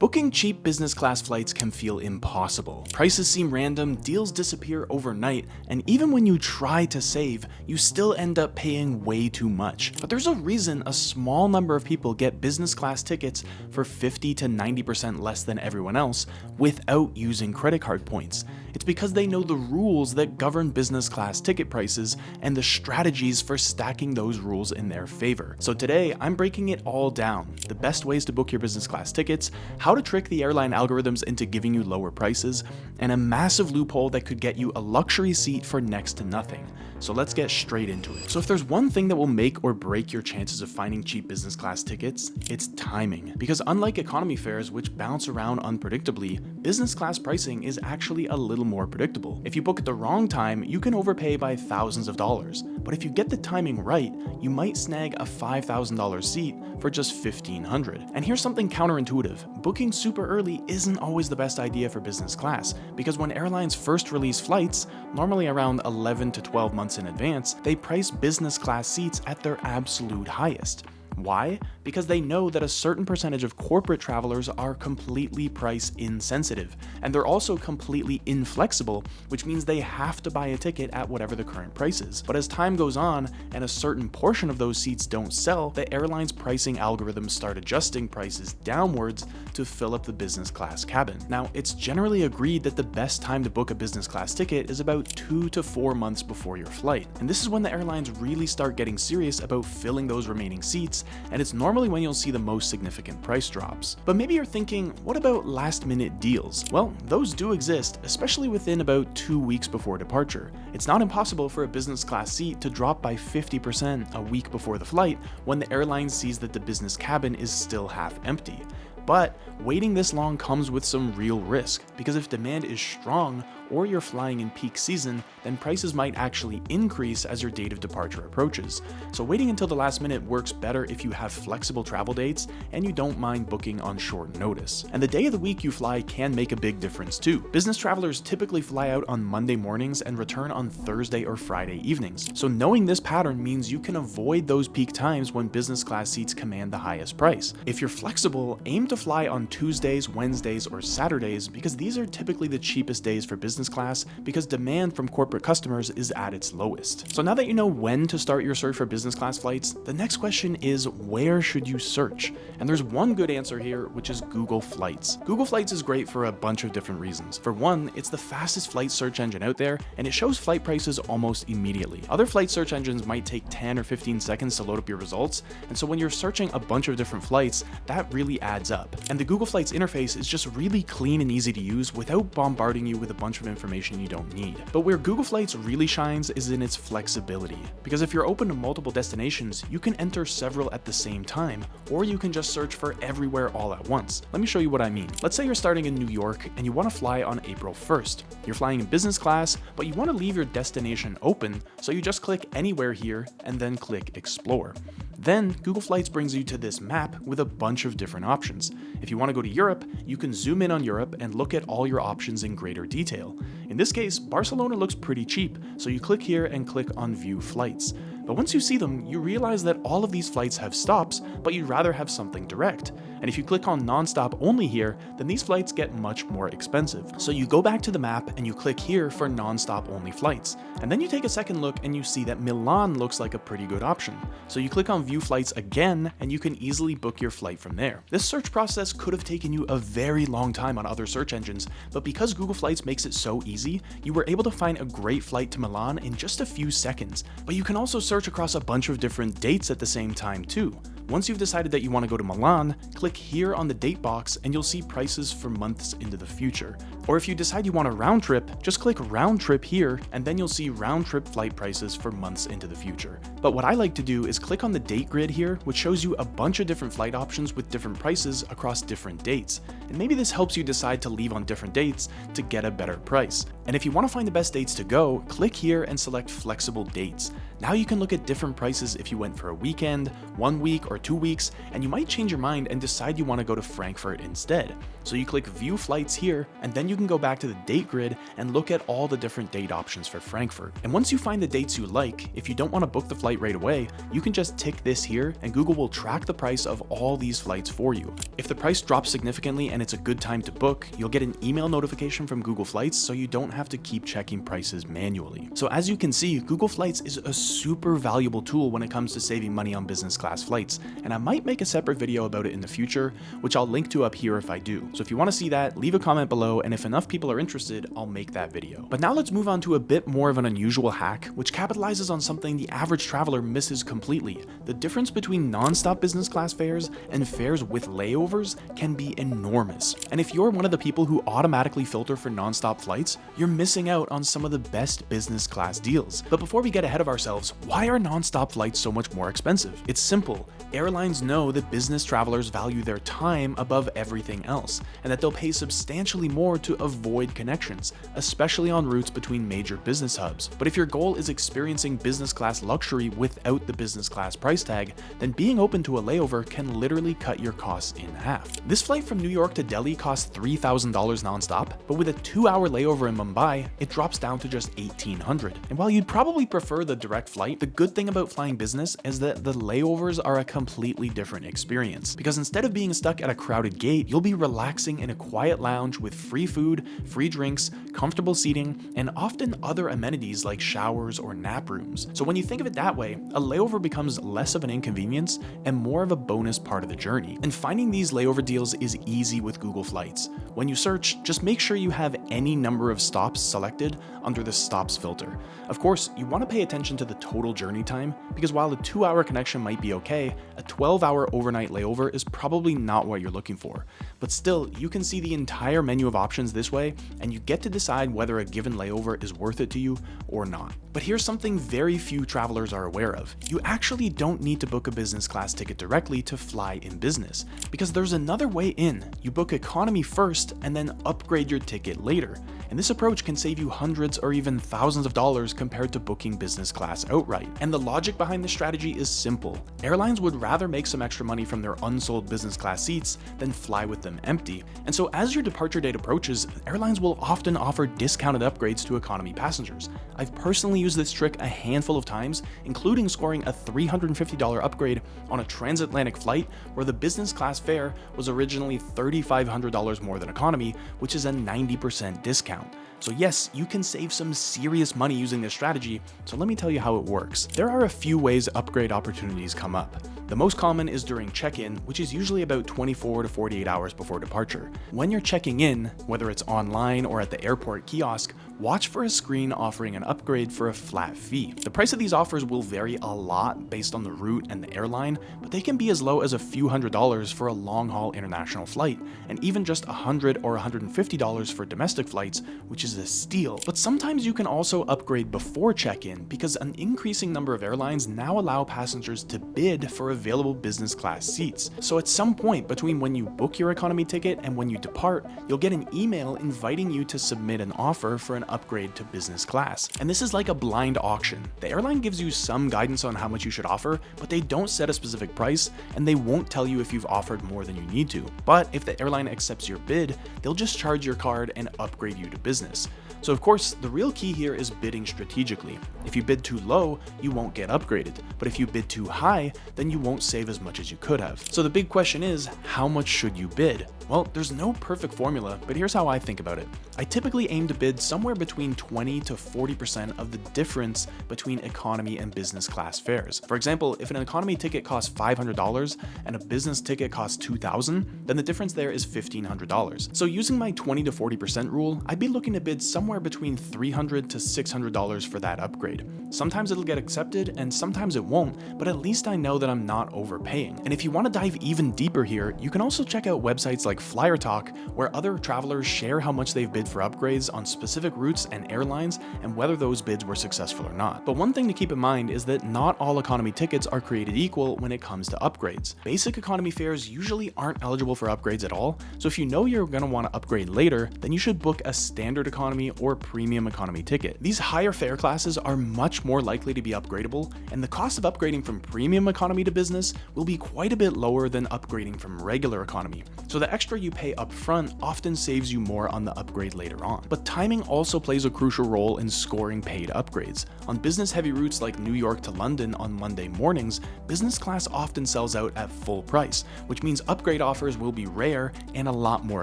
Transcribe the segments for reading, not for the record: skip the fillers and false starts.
Booking cheap business class flights can feel impossible. Prices seem random, deals disappear overnight, and even when you try to save, you still end up paying way too much. But there's a reason a small number of people get business class tickets for 50 to 90% less than everyone else without using credit card points. It's because they know the rules that govern business class ticket prices and the strategies for stacking those rules in their favor. So today, I'm breaking it all down. The best ways to book your business class tickets, how to trick the airline algorithms into giving you lower prices, and a massive loophole that could get you a luxury seat for next to nothing. So let's get straight into it. So if there's one thing that will make or break your chances of finding cheap business class tickets, it's timing. Because unlike economy fares, which bounce around unpredictably, business class pricing is actually a little more predictable. If you book at the wrong time, you can overpay by thousands of dollars. But if you get the timing right, you might snag a $5,000 seat for just $1,500. And here's something counterintuitive. Booking super early isn't always the best idea for business class, because when airlines first release flights, normally around 11 to 12 months in advance, they price business class seats at their absolute highest. Why? Because they know that a certain percentage of corporate travelers are completely price insensitive, and they're also completely inflexible, which means they have to buy a ticket at whatever the current price is. But as time goes on, and a certain portion of those seats don't sell, the airline's pricing algorithms start adjusting prices downwards to fill up the business class cabin. Now, it's generally agreed that the best time to book a business class ticket is about 2 to 4 months before your flight, and this is when the airlines really start getting serious about filling those remaining seats, and it's normally when you'll see the most significant price drops. But maybe you're thinking, what about last-minute deals? Well, those do exist, especially within about 2 weeks before departure. It's not impossible for a business class seat to drop by 50% a week before the flight when the airline sees that the business cabin is still half empty. But waiting this long comes with some real risk, because if demand is strong or you're flying in peak season, then prices might actually increase as your date of departure approaches. So waiting until the last minute works better if you have flexible travel dates and you don't mind booking on short notice. And the day of the week you fly can make a big difference too. Business travelers typically fly out on Monday mornings and return on Thursday or Friday evenings. So knowing this pattern means you can avoid those peak times when business class seats command the highest price. If you're flexible, aim to fly on Tuesdays, Wednesdays, or Saturdays, because these are typically the cheapest days for business class because demand from corporate customers is at its lowest. So now that you know when to start your search for business class flights, the next question is, where should you search? And there's one good answer here, which is Google Flights. Google Flights is great for a bunch of different reasons. For one, it's the fastest flight search engine out there, and it shows flight prices almost immediately. Other flight search engines might take 10 or 15 seconds to load up your results, and so when you're searching a bunch of different flights, that really adds up. And the Google Flights interface is just really clean and easy to use without bombarding you with a bunch of information you don't need. But where Google Flights really shines is in its flexibility, because if you're open to multiple destinations, you can enter several at the same time, or you can just search for everywhere all at once. Let me show you what I mean. Let's say you're starting in New York and you want to fly on April 1st. You're flying in business class, but you want to leave your destination open, so you just click anywhere here and then click Explore. Then Google Flights brings you to this map with a bunch of different options. If you want to go to Europe, you can zoom in on Europe and look at all your options in greater detail. In this case, Barcelona looks pretty cheap, so you click here and click on View Flights. But once you see them, you realize that all of these flights have stops, but you'd rather have something direct. And if you click on non-stop only here, then these flights get much more expensive. So you go back to the map and you click here for non-stop only flights. And then you take a second look and you see that Milan looks like a pretty good option. So you click on View Flights again and you can easily book your flight from there. This search process could have taken you a very long time on other search engines, but because Google Flights makes it so easy, you were able to find a great flight to Milan in just a few seconds. But you can also search across a bunch of different dates at the same time too. Once you've decided that you want to go to Milan, click here on the date box and you'll see prices for months into the future. Or if you decide you want a round trip, just click round trip here and then you'll see round trip flight prices for months into the future. But what I like to do is click on the date grid here, which shows you a bunch of different flight options with different prices across different dates. And maybe this helps you decide to leave on different dates to get a better price. And if you want to find the best dates to go, click here and select flexible dates. Now you can look at different prices if you went for a weekend, 1 week, or 2 weeks, and you might change your mind and decide you want to go to Frankfurt instead. So you click View Flights here, and then you can go back to the date grid and look at all the different date options for Frankfurt. And once you find the dates you like, if you don't want to book the flight right away, you can just tick this here, and Google will track the price of all these flights for you. If the price drops significantly and it's a good time to book, you'll get an email notification from Google Flights so you don't have to keep checking prices manually. So as you can see, Google Flights is a super valuable tool when it comes to saving money on business class flights, and I might make a separate video about it in the future, which I'll link to up here if I do. So if you want to see that, leave a comment below, and if enough people are interested, I'll make that video. But now let's move on to a bit more of an unusual hack, which capitalizes on something the average traveler misses completely. The difference between non-stop business class fares and fares with layovers can be enormous. And if you're one of the people who automatically filter for non-stop flights, you're missing out on some of the best business class deals. But before we get ahead of ourselves, why are non-stop flights so much more expensive? It's simple. Airlines know that business travelers value their time above everything else, and that they'll pay substantially more to avoid connections, especially on routes between major business hubs. But if your goal is experiencing business class luxury without the business class price tag, then being open to a layover can literally cut your costs in half. This flight from New York to Delhi costs $3,000 nonstop, but with a 2-hour layover in Mumbai, it drops down to just $1,800. And while you'd probably prefer the direct flight, the good thing about flying business is that the layovers are a completely different experience. Because instead of being stuck at a crowded gate, you'll be relaxing in a quiet lounge with free food, free drinks, comfortable seating, and often other amenities like showers or nap rooms. So when you think of it that way, a layover becomes less of an inconvenience and more of a bonus part of the journey. And finding these layover deals is easy with Google Flights. When you search, just make sure you have any number of stops selected under the stops filter. Of course, you want to pay attention to the total journey time, because while a 2-hour connection might be okay, a 12-hour overnight layover is probably not what you're looking for. But still, you can see the entire menu of options this way, and you get to decide whether a given layover is worth it to you or not. But here's something very few travelers are aware of. You actually don't need to book a business class ticket directly to fly in business, because there's another way in. You book economy first and then upgrade your ticket later. And this approach can save you hundreds or even thousands of dollars compared to booking business class outright. And the logic behind this strategy is simple. Airlines would rather make some extra money from their unsold business class seats than fly with them empty. And so as your departure date approaches, airlines will often offer discounted upgrades to economy passengers. I've personally used this trick a handful of times, including scoring a $350 upgrade on a transatlantic flight where the business class fare was originally $3,500 more than economy, which is a 90% discount. So yes, you can save some serious money using this strategy, so let me tell you how it works. There are a few ways upgrade opportunities come up. The most common is during check-in, which is usually about 24 to 48 hours before departure. When you're checking in, whether it's online or at the airport kiosk, watch for a screen offering an upgrade for a flat fee. The price of these offers will vary a lot based on the route and the airline, but they can be as low as a few $100s for a long-haul international flight, and even just $100 or $150 for domestic flights, which is a steal. But sometimes you can also upgrade before check-in, because an increasing number of airlines now allow passengers to bid for available business class seats. So at some point between when you book your economy ticket and when you depart, you'll get an email inviting you to submit an offer for an upgrade to business class. And this is like a blind auction. The airline gives you some guidance on how much you should offer, but they don't set a specific price, and they won't tell you if you've offered more than you need to. But if the airline accepts your bid, they'll just charge your card and upgrade you to business. So of course, the real key here is bidding strategically. If you bid too low, you won't get upgraded. But if you bid too high, then you won't save as much as you could have. So the big question is, how much should you bid? Well, there's no perfect formula, but here's how I think about it. I typically aim to bid somewhere between 20 to 40% of the difference between economy and business class fares. For example, if an economy ticket costs $500 and a business ticket costs $2,000, then the difference there is $1,500. So using my 20 to 40% rule, I'd be looking to bid somewhere between $300 to $600 for that upgrade. Sometimes it'll get accepted and sometimes it won't, but at least I know that I'm not overpaying. And if you want to dive even deeper here, you can also check out websites like Flyer Talk, where other travelers share how much they've bid for upgrades on specific routes and airlines and whether those bids were successful or not. But one thing to keep in mind is that not all economy tickets are created equal when it comes to upgrades. Basic economy fares usually aren't eligible for upgrades at all, so if you know you're going to want to upgrade later, then you should book a standard economy economy or premium economy ticket. These higher fare classes are much more likely to be upgradable, and the cost of upgrading from premium economy to business will be quite a bit lower than upgrading from regular economy. So the extra you pay up front often saves you more on the upgrade later on. But timing also plays a crucial role in scoring paid upgrades. On business-heavy routes like New York to London on Monday mornings, business class often sells out at full price, which means upgrade offers will be rare and a lot more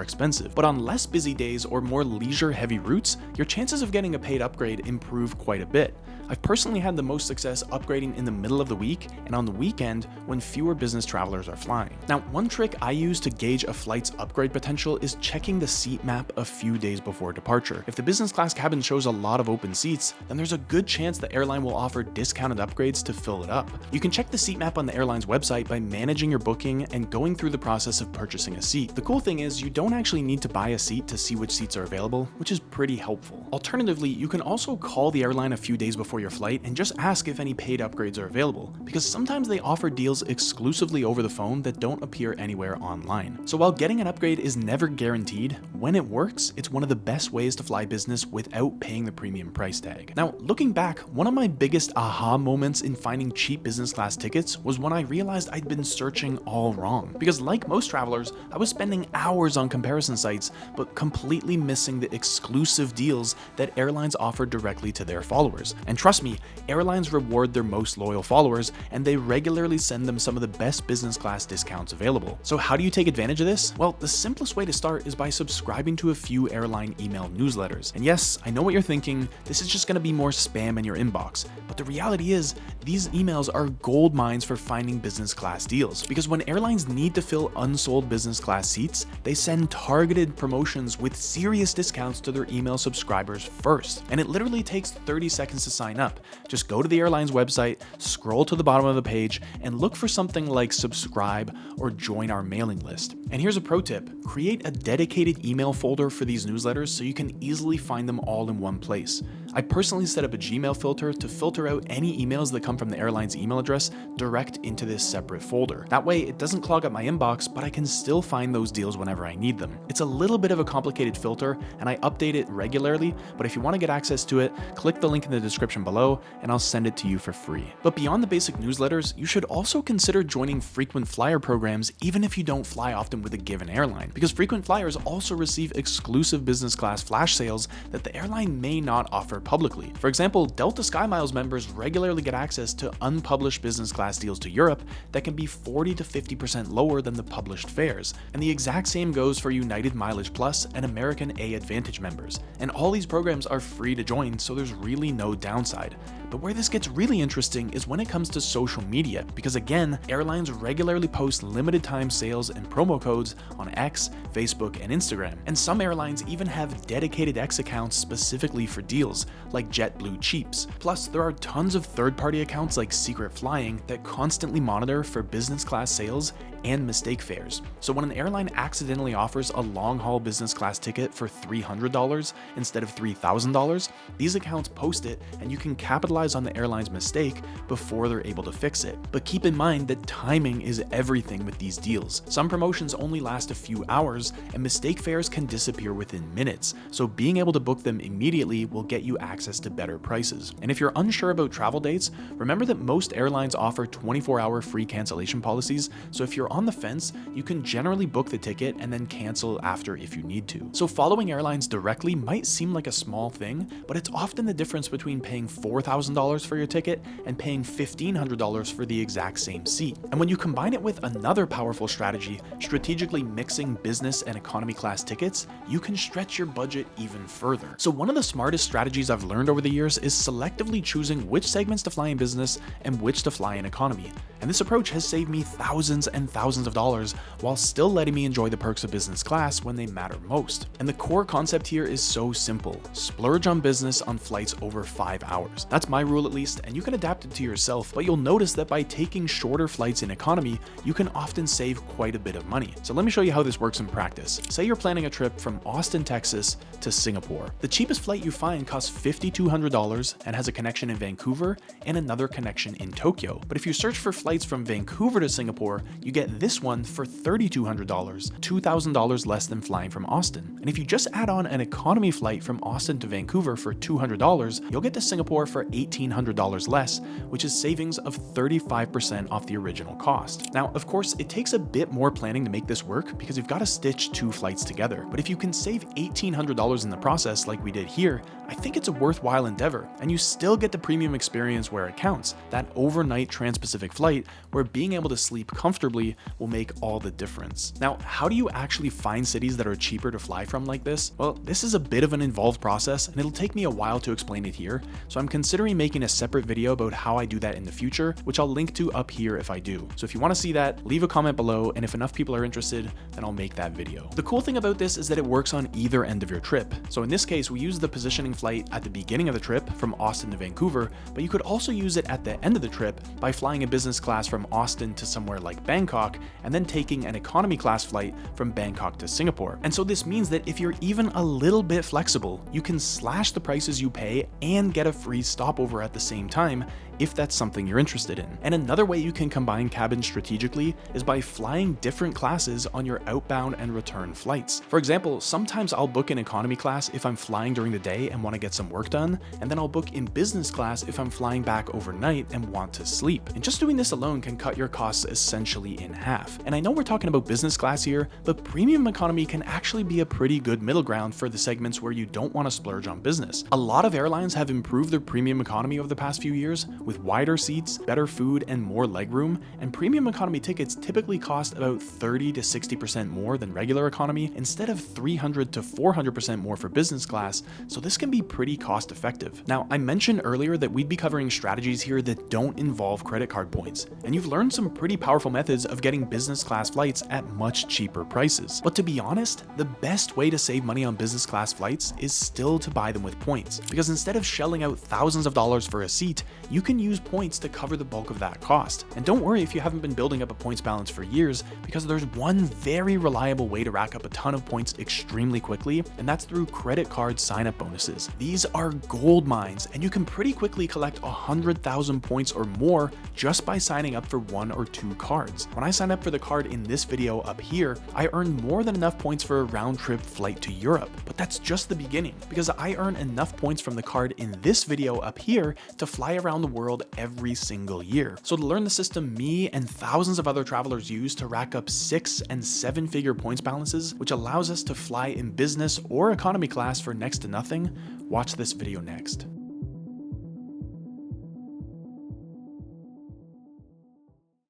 expensive. But on less busy days or more leisure-heavy routes, your chances of getting a paid upgrade improve quite a bit. I've personally had the most success upgrading in the middle of the week and on the weekend when fewer business travelers are flying. Now, one trick I use to gauge a flight's upgrade potential is checking the seat map a few days before departure. If the business class cabin shows a lot of open seats, then there's a good chance the airline will offer discounted upgrades to fill it up. You can check the seat map on the airline's website by managing your booking and going through the process of purchasing a seat. The cool thing is you don't actually need to buy a seat to see which seats are available, which is pretty helpful. Alternatively, you can also call the airline a few days before your flight and just ask if any paid upgrades are available, because sometimes they offer deals exclusively over the phone that don't appear anywhere online. So while getting an upgrade is never guaranteed, when it works, it's one of the best ways to fly business without paying the premium price tag. Now, looking back, one of my biggest aha moments in finding cheap business class tickets was when I realized I'd been searching all wrong. Because like most travelers, I was spending hours on comparison sites, but completely missing the exclusive deals that airlines offer directly to their followers. And trust me, airlines reward their most loyal followers, and they regularly send them some of the best business class discounts available. So how do you take advantage of this? Well, the simplest way to start is by subscribing to a few airline email newsletters. And yes, I know what you're thinking, this is just going to be more spam in your inbox. But the reality is, these emails are gold mines for finding business class deals. Because when airlines need to fill unsold business class seats, they send targeted promotions with serious discounts to their email subscribers first. And it literally takes 30 seconds to sign up. Just go to the airline's website, scroll to the bottom of the page, and look for something like subscribe or join our mailing list. And here's a pro tip: create a dedicated email folder for these newsletters so you can easily find them all in one place. I personally set up a Gmail filter to filter out any emails that come from the airline's email address direct into this separate folder. That way, it doesn't clog up my inbox, but I can still find those deals whenever I need them. It's a little bit of a complicated filter, and I update it regularly, but if you want to get access to it, click the link in the description below, and I'll send it to you for free. But beyond the basic newsletters, you should also consider joining frequent flyer programs even if you don't fly often with a given airline, because frequent flyers also receive exclusive business class flash sales that the airline may not offer publicly. For example, Delta SkyMiles members regularly get access to unpublished business class deals to Europe that can be 40 to 50% lower than the published fares. And the exact same goes for United Mileage Plus and American A Advantage members. And all these programs are free to join, so there's really no downside. But where this gets really interesting is when it comes to social media, because again, airlines regularly post limited time sales and promo codes on X, Facebook, and Instagram. And some airlines even have dedicated X accounts specifically for deals, like JetBlue Cheaps. Plus, there are tons of third-party accounts like Secret Flying that constantly monitor for business class sales and mistake fares. So when an airline accidentally offers a long-haul business class ticket for $300 instead of $3,000, these accounts post it, and you can capitalize on the airline's mistake before they're able to fix it. But keep in mind that timing is everything with these deals. Some promotions only last a few hours, and mistake fares can disappear within minutes, so being able to book them immediately will get you access to better prices. And if you're unsure about travel dates, remember that most airlines offer 24-hour free cancellation policies, so if you're on the fence, you can generally book the ticket and then cancel after if you need to. So following airlines directly might seem like a small thing, but it's often the difference between paying $4,000 for your ticket and paying $1,500 for the exact same seat. And when you combine it with another powerful strategy, strategically mixing business and economy class tickets, you can stretch your budget even further. So one of the smartest strategies I've learned over the years is selectively choosing which segments to fly in business and which to fly in economy. And this approach has saved me thousands and thousands of dollars while still letting me enjoy the perks of business class when they matter most. And the core concept here is so simple: splurge on business on flights over 5 hours. That's my rule at least, and you can adapt it to yourself, but you'll notice that by taking shorter flights in economy, you can often save quite a bit of money. So let me show you how this works in practice. Say you're planning a trip from Austin, Texas to Singapore. The cheapest flight you find costs $5,200 and has a connection in Vancouver and another connection in Tokyo. But if you search for flights from Vancouver to Singapore, you get get this one for $3,200, $2,000 less than flying from Austin. And if you just add on an economy flight from Austin to Vancouver for $200, you'll get to Singapore for $1,800 less, which is savings of 35% off the original cost. Now, of course, it takes a bit more planning to make this work because you've got to stitch 2 flights together. But if you can save $1,800 in the process like we did here, I think it's a worthwhile endeavor, and you still get the premium experience where it counts, that overnight trans-Pacific flight where being able to sleep comfortably will make all the difference. Now, how do you actually find cities that are cheaper to fly from like this? Well, this is a bit of an involved process, and it'll take me a while to explain it here, so I'm considering making a separate video about how I do that in the future, which I'll link to up here if I do. So if you want to see that, leave a comment below, and if enough people are interested, then I'll make that video. The cool thing about this is that it works on either end of your trip. So in this case, we use the positioning flight at the beginning of the trip from Austin to Vancouver, but you could also use it at the end of the trip by flying a business class from Austin to somewhere like Bangkok, and then taking an economy class flight from Bangkok to Singapore. And so this means that if you're even a little bit flexible, you can slash the prices you pay and get a free stopover at the same time, if that's something you're interested in. And another way you can combine cabins strategically is by flying different classes on your outbound and return flights. For example, sometimes I'll book in economy class if I'm flying during the day and want to get some work done, and then I'll book in business class if I'm flying back overnight and want to sleep. And just doing this alone can cut your costs essentially in half. And I know we're talking about business class here, but premium economy can actually be a pretty good middle ground for the segments where you don't want to splurge on business. A lot of airlines have improved their premium economy over the past few years, with wider seats, better food, and more legroom, and premium economy tickets typically cost about 30 to 60% more than regular economy, instead of 300 to 400% more for business class, so this can be pretty cost effective. Now, I mentioned earlier that we'd be covering strategies here that don't involve credit card points, and you've learned some pretty powerful methods of getting business class flights at much cheaper prices. But to be honest, the best way to save money on business class flights is still to buy them with points, because instead of shelling out thousands of dollars for a seat, you can use points to cover the bulk of that cost. And don't worry if you haven't been building up a points balance for years, because there's one very reliable way to rack up a ton of points extremely quickly, and that's through credit card sign-up bonuses. These are gold mines, and you can pretty quickly collect 100,000 points or more just by signing up for 1 or 2 cards. When I signed up for the card in this video up here, I earned more than enough points for a round-trip flight to Europe. But that's just the beginning, because I earn enough points from the card in this video up here to fly around the world every single year. So to learn the system me and thousands of other travelers use to rack up 6- and 7-figure points balances, which allows us to fly in business or economy class for next to nothing, watch this video next.